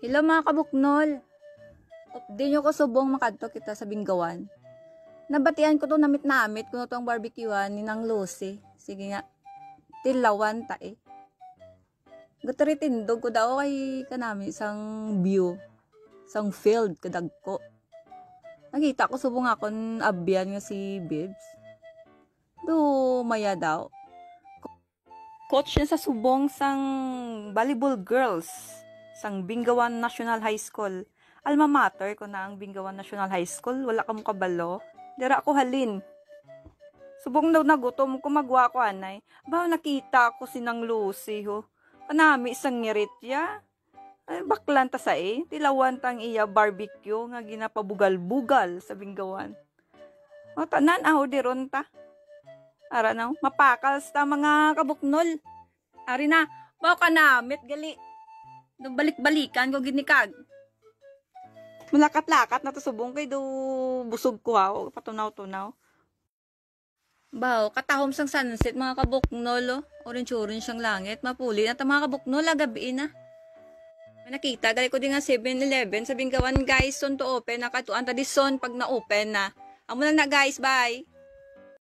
Hello mga kabuknol. Di nyo ko subong makadto kita sa Binggawan. Nabatian ko to namit kuno tong barbecuean ni Nang Lucy. Sige nga. Tilawan ta eh. Gatari tindog ko daw kay kanami isang view. Isang field kadagko. Nakita ko subong akon abyan nga si Bibs. Do maya daw. Coach niya sa subong sang volleyball girls sang Binggawan National High School. Alma mater ko na ang Binggawan National High School. Wala ka mo kabalo. Dira ko halin. Subong daw nagutom ko magwa ko anay. Ba nakita ko si Nang Lucy ho. Kanami isang ngirit ya. Ay, baklan ta sa tilawan tang iya barbecue nga ginapabugal-bugal sa Binggawan. O tanan aho diron ta. Ara na, mapakal sa mga kabuknol. Ari na, bao ka namit gali. Nung balik-balikan ko ginikag. Malakat-lakat na to subong kay do busog ko ha. Patunaw-tunaw. Bao, katahom sang sunset mga kabuknol. Orange-orange siyang langit. Mapuli na ta mga kabuknol. Gabi na. May nakita. Gali ko din nga 7-Eleven. Sa Binggawan guys. Son to open. Nakatuan ta di son pag na-open na. Amo lang na guys. Bye.